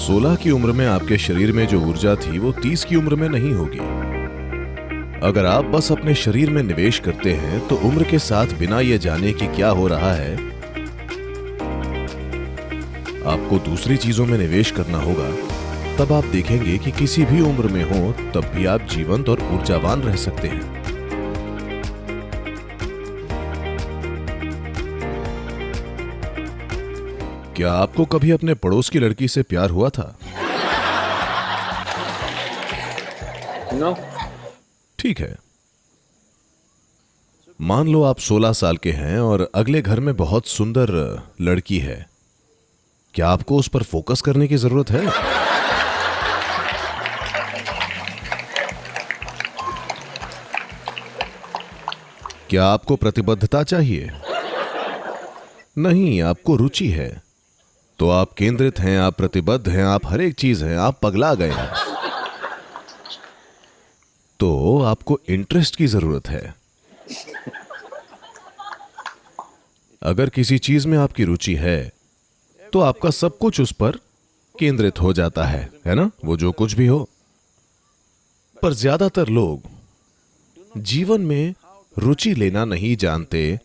16 की उम्र में आपके शरीर में जो ऊर्जा थी वो 30 की उम्र में नहीं होगी। अगर आप बस अपने शरीर में निवेश करते हैं तो उम्र के साथ बिना ये जाने कि क्या हो रहा है, आपको दूसरी चीजों में निवेश करना होगा। तब आप देखेंगे कि किसी भी उम्र में हो तब भी आप जीवंत और ऊर्जावान रह सकते हैं। क्या आपको कभी अपने पड़ोस की लड़की से प्यार हुआ था? No. ठीक है। मान लो आप 16 साल के हैं और अगले घर में बहुत सुंदर लड़की है। क्या आपको उस पर फोकस करने की जरूरत है? क्या आपको प्रतिबद्धता चाहिए? नहीं, आपको रुचि है। तो आप केंद्रित हैं, आप प्रतिबद्ध हैं, आप हर एक चीज हैं, आप पगला गए हैं। तो आपको इंटरेस्ट की जरूरत है। अगर किसी चीज में आपकी रुचि है तो आपका सब कुछ उस पर केंद्रित हो जाता है ना? वो जो कुछ भी हो। पर ज्यादातर लोग जीवन में रुचि लेना नहीं जानते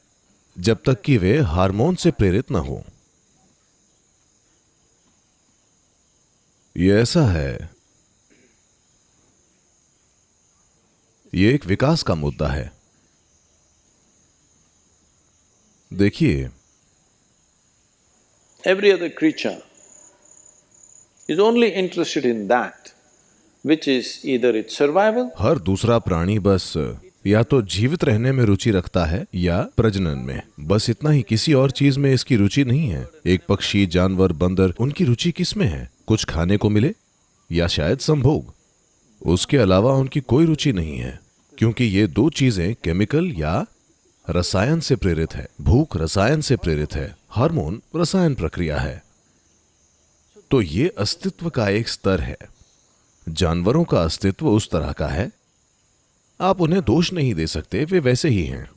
जब तक कि वे हार्मोन से प्रेरित न हो। ये ऐसा है, ये एक विकास का मुद्दा है। देखिए, Every other creature is only interested in that which is either its survival हर दूसरा प्राणी बस या तो जीवित रहने में रुचि रखता है या प्रजनन में। बस इतना ही, किसी और चीज में इसकी रुचि नहीं है। एक पक्षी, जानवर, बंदर, उनकी रुचि किस में है? कुछ खाने को मिले या शायद संभोग। उसके अलावा उनकी कोई रुचि नहीं है, क्योंकि ये दो चीजें केमिकल या रसायन से प्रेरित है। भूख रसायन से प्रेरित है, हार्मोन रसायन प्रक्रिया है। तो ये अस्तित्व का एक स्तर है। जानवरों का अस्तित्व उस तरह का है, आप उन्हें दोष नहीं दे सकते, वे वैसे ही हैं।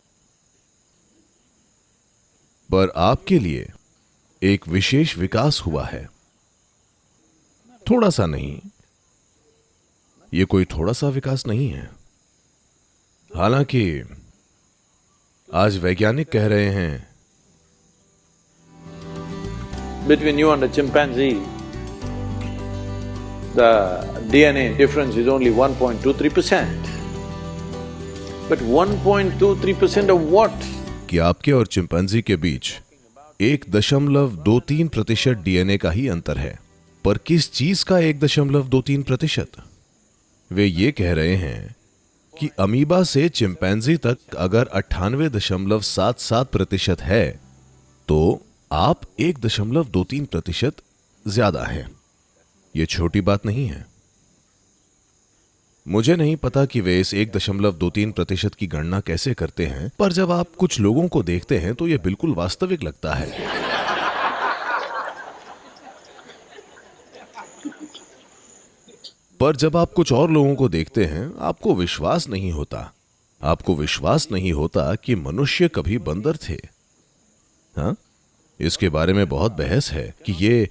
पर आपके लिए एक विशेष विकास हुआ है। थोड़ा सा नहीं, ये कोई थोड़ा सा विकास नहीं है। हालांकि आज वैज्ञानिक कह रहे हैं between you and a chimpanzee, the DNA difference is only 1.23%. But 1.23% of what? कि आपके और चिंपैंजी के बीच 1.23% डीएनए का ही अंतर है। पर किस चीज का 1.23%? वे ये कह रहे हैं कि अमीबा से चिंपैंजी तक अगर 98.77% है तो आप 1.23% ज्यादा हैं। ये छोटी बात नहीं है। मुझे नहीं पता कि वे इस 1.23% की गणना कैसे करते हैं, पर जब आप कुछ लोगों को देखते हैं तो यह बिल्कुल वास्तविक लगता है। पर जब आप कुछ और लोगों को देखते हैं, आपको विश्वास नहीं होता। आपको विश्वास नहीं होता कि मनुष्य कभी बंदर थे। हाँ, इसके बारे में बहुत बहस है कि ये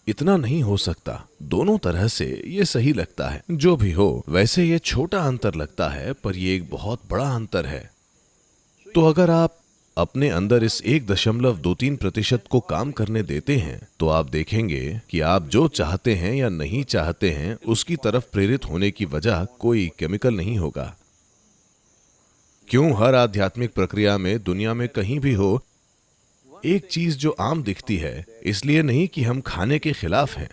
इतना नहीं हो सकता। दोनों तरह से ये सही लगता है। जो भी हो, वैसे ये छोटा अंतर लगता है, पर ये एक बहुत बड़ा अंतर है। तो अगर आप अपने अंदर इस 1.23% को काम करने देते हैं तो आप देखेंगे कि आप जो चाहते हैं या नहीं चाहते हैं उसकी तरफ प्रेरित होने की वजह कोई केमिकल नहीं होगा। क्यों हर आध्यात्मिक प्रक्रिया में दुनिया में कहीं भी हो, एक चीज जो आम दिखती है, इसलिए नहीं कि हम खाने के खिलाफ हैं।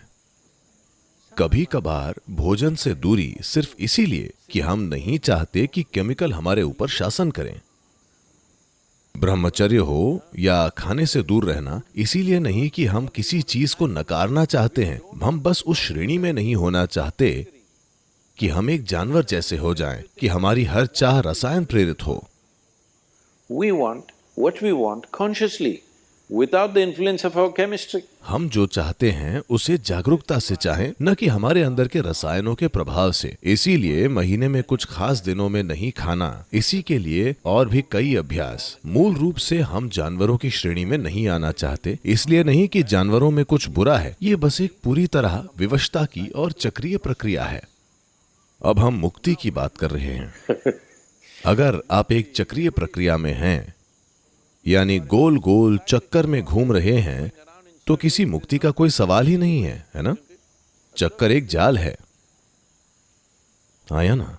कभी कभार भोजन से दूरी सिर्फ इसीलिए कि हम नहीं चाहते कि केमिकल हमारे ऊपर शासन करें। ब्रह्मचर्य हो या खाने से दूर रहना इसीलिए नहीं कि हम किसी चीज को नकारना चाहते हैं। हम बस उस श्रेणी में नहीं होना चाहते कि हम एक जानवर जैसे हो जाएं, कि हमारी हर चाह रसायन प्रेरित हो। We want what we want consciously. without the influence of our chemistry. हम जो चाहते हैं उसे जागरूकता से चाहें, न कि हमारे अंदर के रसायनों के प्रभाव से। इसीलिए महीने में कुछ खास दिनों में नहीं खाना, इसी के लिए और भी कई अभ्यास। मूल रूप से हम जानवरों की श्रेणी में नहीं आना चाहते, इसलिए नहीं कि जानवरों में कुछ बुरा है, ये बस एक पूरी तरह विवशता की और चक्रीय प्रक्रिया है। अब हम मुक्ति की बात कर रहे हैं। अगर आप एक चक्रीय प्रक्रिया में हैं, यानी गोल गोल चक्कर में घूम रहे हैं, तो किसी मुक्ति का कोई सवाल ही नहीं है ना? चक्कर एक जाल है, आया ना?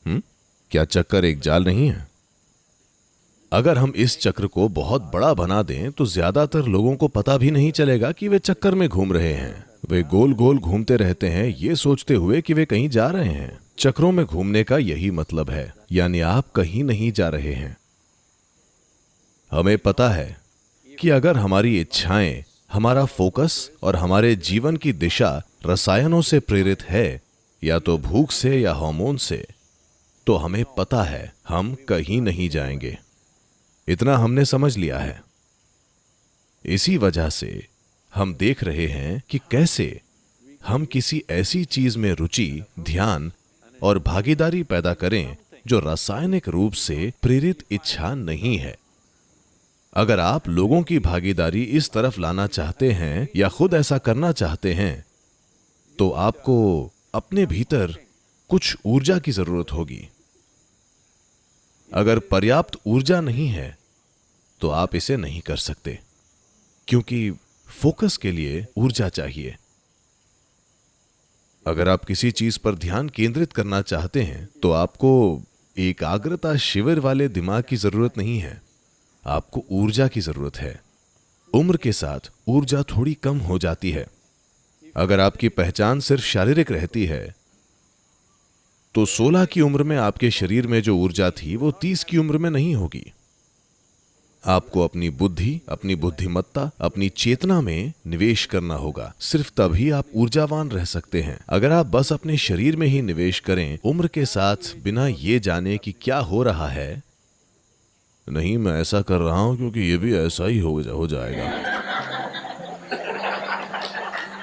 क्या चक्कर एक जाल नहीं है? अगर हम इस चक्र को बहुत बड़ा बना दें तो ज्यादातर लोगों को पता भी नहीं चलेगा कि वे चक्कर में घूम रहे हैं। वे गोल गोल घूमते रहते हैं, ये सोचते हुए कि वे कहीं जा रहे हैं। चक्रों में घूमने का यही मतलब है, यानी आप कहीं नहीं जा रहे हैं। हमें पता है कि अगर हमारी इच्छाएं, हमारा फोकस और हमारे जीवन की दिशा रसायनों से प्रेरित है, या तो भूख से या हार्मोन से, तो हमें पता है हम कहीं नहीं जाएंगे। इतना हमने समझ लिया है। इसी वजह से हम देख रहे हैं कि कैसे हम किसी ऐसी चीज में रुचि, ध्यान और भागीदारी पैदा करें जो रासायनिक रूप से प्रेरित इच्छा नहीं है। अगर आप लोगों की भागीदारी इस तरफ लाना चाहते हैं या खुद ऐसा करना चाहते हैं, तो आपको अपने भीतर कुछ ऊर्जा की जरूरत होगी। अगर पर्याप्त ऊर्जा नहीं है तो आप इसे नहीं कर सकते, क्योंकि फोकस के लिए ऊर्जा चाहिए। अगर आप किसी चीज पर ध्यान केंद्रित करना चाहते हैं तो आपको एकाग्रता शिविर वाले दिमाग की जरूरत नहीं है, आपको ऊर्जा की जरूरत है। उम्र के साथ ऊर्जा थोड़ी कम हो जाती है। अगर आपकी पहचान सिर्फ शारीरिक रहती है तो 16 की उम्र में आपके शरीर में जो ऊर्जा थी वो 30 की उम्र में नहीं होगी। आपको अपनी बुद्धि, अपनी बुद्धिमत्ता, अपनी चेतना में निवेश करना होगा। सिर्फ तभी आप ऊर्जावान रह सकते हैं। अगर आप बस अपने शरीर में ही निवेश करें उम्र के साथ, बिना ये जाने कि क्या हो रहा है, नहीं मैं ऐसा कर रहा हूं क्योंकि ये भी ऐसा ही हो जाएगा,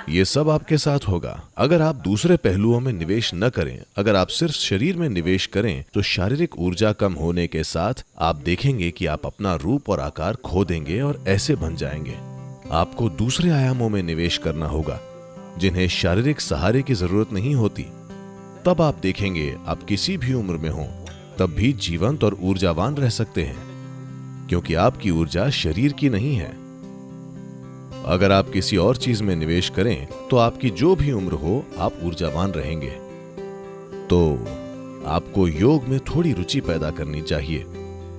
ये सब आपके साथ होगा। अगर आप दूसरे पहलुओं में निवेश न करें, अगर आप सिर्फ शरीर में निवेश करें, तो शारीरिक ऊर्जा कम होने के साथ आप देखेंगे कि आप अपना रूप और आकार खो देंगे और ऐसे बन जाएंगे। आपको दूसरे आयामों में निवेश करना होगा जिन्हें शारीरिक सहारे की जरूरत नहीं होती। तब आप देखेंगे आप किसी भी उम्र में हो तब भी जीवंत और ऊर्जावान रह सकते हैं, क्योंकि आपकी ऊर्जा शरीर की नहीं है। अगर आप किसी और चीज में निवेश करें तो आपकी जो भी उम्र हो आप ऊर्जावान रहेंगे। तो आपको योग में थोड़ी रुचि पैदा करनी चाहिए,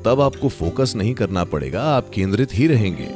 तब आपको फोकस नहीं करना पड़ेगा, आप केंद्रित ही रहेंगे।